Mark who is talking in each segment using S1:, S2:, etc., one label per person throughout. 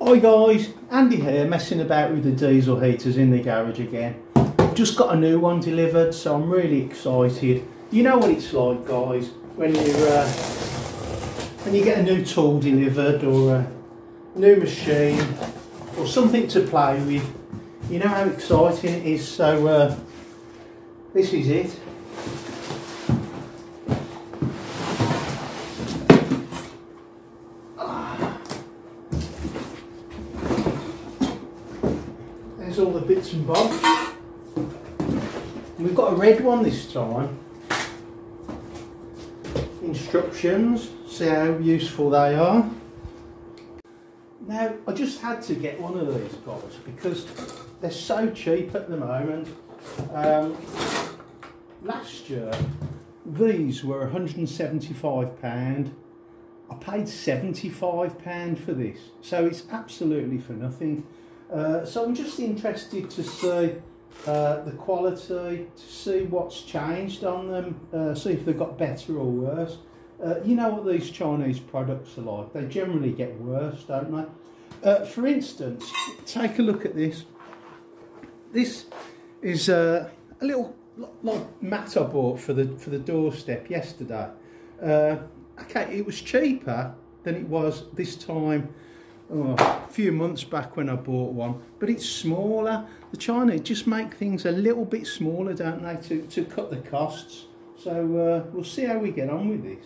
S1: Hi guys, Andy here, messing about with the diesel heaters in the garage again. I've just got a new one delivered, so I'm really excited. You know what it's like, guys, when you get a new tool delivered or a new machine or something to play with. You know how exciting it is. So this is it. There's all the bits and bobs. We've got a red one this time. Instructions, see how useful they are. Now, I just had to get one of these guys because they're so cheap at the moment. Last year, these were £175. I paid £75 for this, so it's absolutely for nothing. So I'm just interested to see the quality, to see what's changed on them, see if they've got better or worse. You know what these Chinese products are like, they generally get worse, don't they? For instance, take a look at this. This is a little like mat I bought for the doorstep yesterday. Okay, it was cheaper than it was this time a few months back when I bought one, but it's smaller. The Chinese just make things a little bit smaller, don't they, to cut the costs. So we'll see how we get on with this.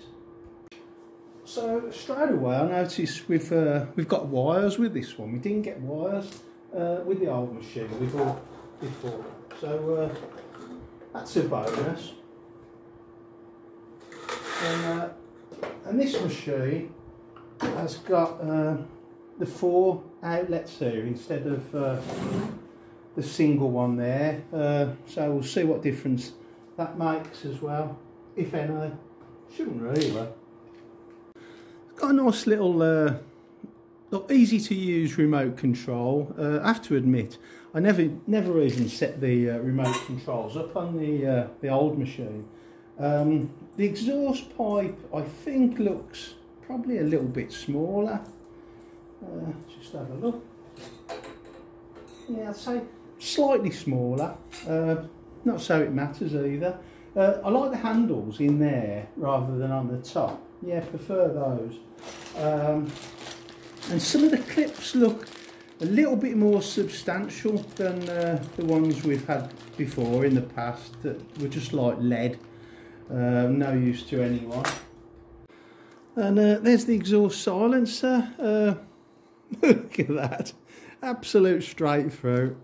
S1: So straight away I noticed we've got wires with this one. We didn't get wires with the old machine we bought before, so that's a bonus. And this machine has got the 4 outlets here instead of the single one there, so we'll see what difference that makes as well, if any. Shouldn't really. It's got a nice little easy to use remote control. I have to admit, I never even set the remote controls up on the old machine. The exhaust pipe, I think, looks probably a little bit smaller. Just have a look. Yeah, I'd say slightly smaller. Not so it matters either. I like the handles in there rather than on the top. Yeah, prefer those. And some of the clips look a little bit more substantial than the ones we've had before in the past that were just like lead. No use to anyone. And there's the exhaust silencer. Look at that, absolute straight through.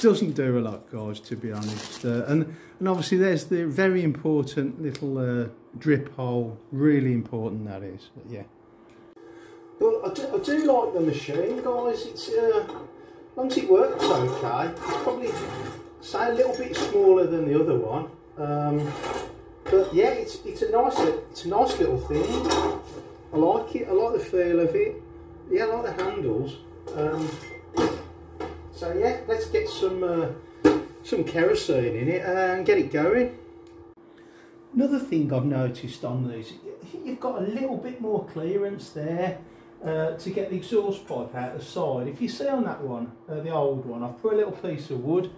S1: Doesn't do a lot, guys, to be honest. And obviously there's the very important little drip hole, really important that is. But yeah. But I do like the machine, guys. It's as long as it works okay. It's probably, say, a little bit smaller than the other one. But yeah, it's a nice little thing. I like it. I like the feel of it. Yeah, I like the handles. So yeah, let's get some kerosene in it and get it going. Another thing I've noticed on these, you've got a little bit more clearance there to get the exhaust pipe out the side. If you see on that one, the old one, I've put a little piece of wood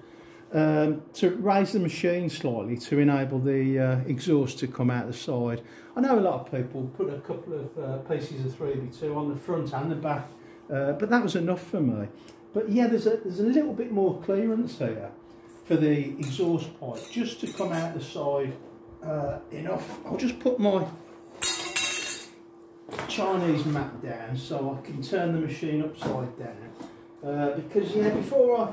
S1: to raise the machine slightly to enable the exhaust to come out the side. I know a lot of people put a couple of pieces of 3x2 on the front and the back, but that was enough for me. But yeah, there's a little bit more clearance here for the exhaust pipe just to come out the side enough. I'll just put my Chinese mat down so I can turn the machine upside down, because yeah, before I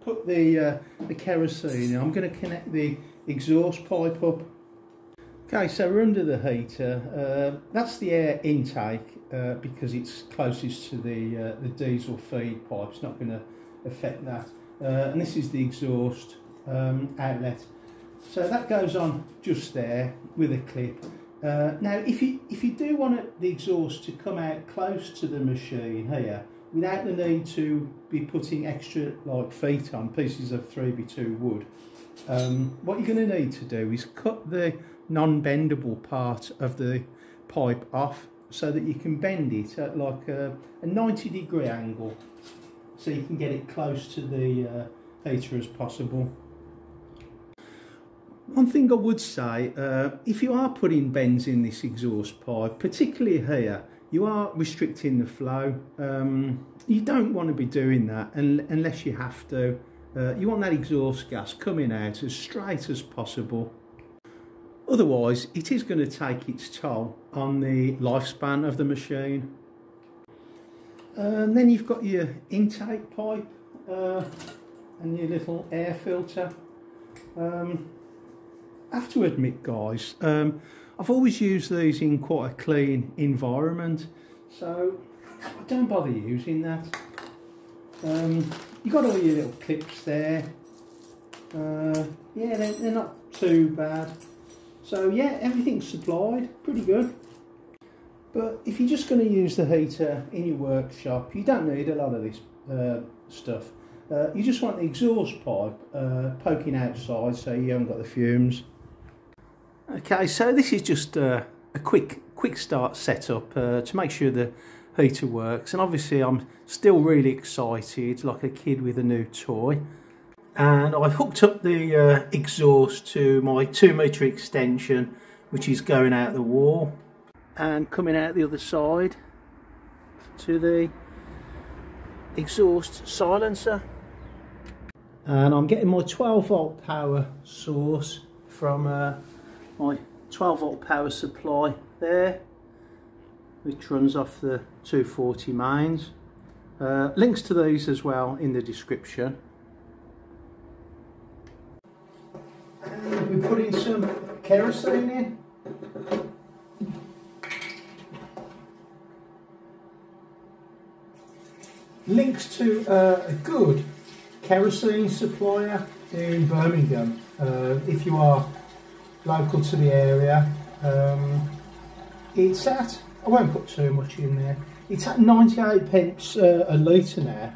S1: put the kerosene in, I'm going to connect the exhaust pipe up. Okay, so we're under the heater. That's the air intake because it's closest to the diesel feed pipe. It's not going to affect that. And this is the exhaust outlet. So that goes on just there with a clip. Now, if you do want the exhaust to come out close to the machine here, without the need to be putting extra like feet on, pieces of 3x2 wood, what you're going to need to do is cut the non-bendable part of the pipe off so that you can bend it at like a 90-degree angle, so you can get it close to the heater as possible. One thing I would say, if you are putting bends in this exhaust pipe, particularly here, you are restricting the flow. You don't want to be doing that unless you have to. You want that exhaust gas coming out as straight as possible. Otherwise, it is going to take its toll on the lifespan of the machine. And then you've got your intake pipe and your little air filter. I have to admit, guys, I've always used these in quite a clean environment, so I don't bother using that. You've got all your little clips there. Yeah, they're not too bad. So yeah, everything's supplied, pretty good. But if you're just going to use the heater in your workshop, you don't need a lot of this stuff. You just want the exhaust pipe poking outside so you haven't got the fumes. Okay, so this is just a quick start setup to make sure the heater works, and obviously I'm still really excited, like a kid with a new toy. And I've hooked up the exhaust to my 2-metre extension, which is going out the wall and coming out the other side to the exhaust silencer. And I'm getting my 12-volt power source from my 12-volt power supply there, which runs off the 240 mains. Links to these as well in the description. And we put in some kerosene in. Links to a good kerosene supplier in Birmingham, if you are local to the area. It's at, I won't put too much in there, it's at 98p a litre now,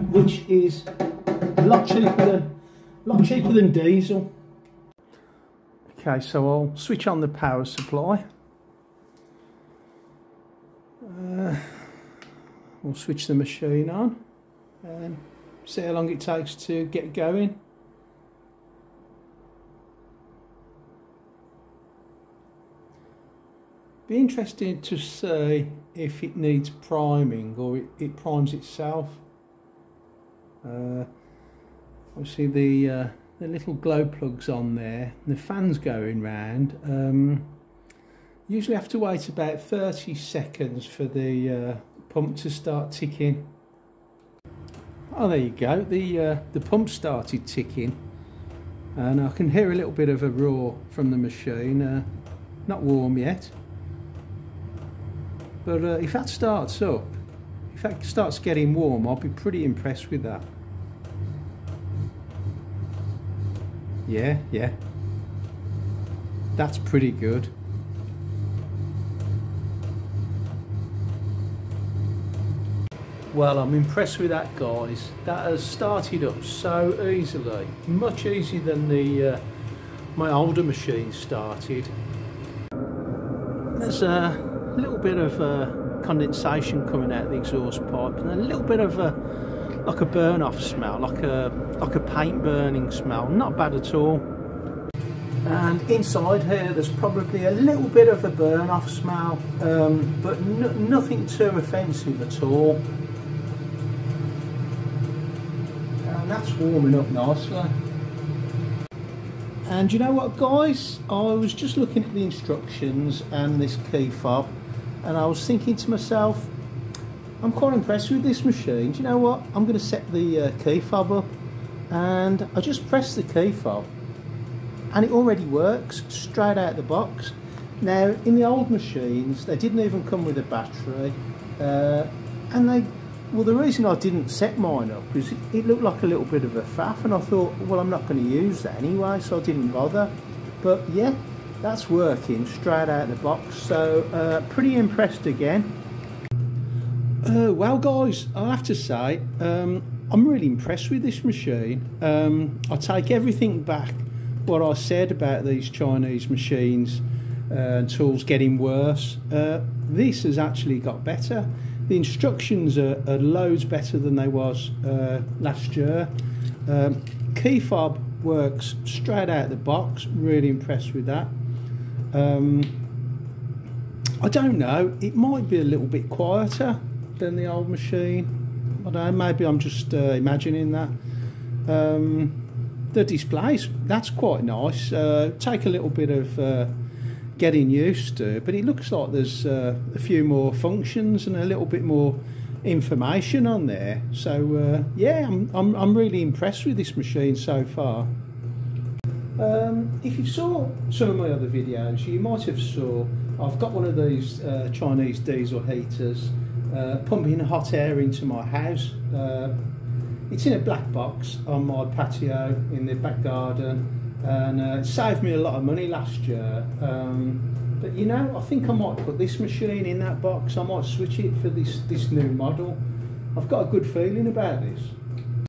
S1: which is a lot cheaper than diesel. Okay, so I'll switch on the power supply. We'll switch the machine on and see how long it takes to get going. Be interested to see if it needs priming or it primes itself. Obviously the little glow plugs on there, the fan's going round. Usually have to wait about 30 seconds for the pump to start ticking. Oh, there you go, the pump started ticking, and I can hear a little bit of a roar from the machine. Not warm yet, but if that starts up, if that starts getting warm, I'll be pretty impressed with that. Yeah, that's pretty good. Well, I'm impressed with that, guys. That has started up so easily, much easier than the my older machine started. There's a little bit of condensation coming out of the exhaust pipe, and a little bit of like a burn-off smell, like a paint burning smell. Not bad at all. And inside here, there's probably a little bit of a burn-off smell, but nothing too offensive at all. That's warming up nicely. And you know what, guys, I was just looking at the instructions and this key fob, and I was thinking to myself, I'm quite impressed with this machine. Do you know what, I'm going to set the key fob up, and I just press the key fob and it already works straight out the box. Now in the old machines they didn't even come with a battery, and well, the reason I didn't set mine up is it looked like a little bit of a faff, and I thought, well, I'm not going to use that anyway, so I didn't bother. But yeah, that's working straight out the box, so pretty impressed again. Well, guys, I have to say, I'm really impressed with this machine. I take everything back what I said about these Chinese machines tools getting worse. This has actually got better. The instructions are loads better than they was last year. Key fob works straight out the box. Really impressed with that. I don't know, it might be a little bit quieter than the old machine. I don't know, maybe I'm just imagining that. The displays, that's quite nice. Take a little bit of getting used to, but it looks like there's a few more functions and a little bit more information on there. So yeah, I'm really impressed with this machine so far. If you saw some of my other videos, you might have saw I've got one of these Chinese diesel heaters pumping hot air into my house. It's in a black box on my patio in the back garden, and it saved me a lot of money last year. But you know, I think I might put this machine in that box. I might switch it for this new model. I've got a good feeling about this.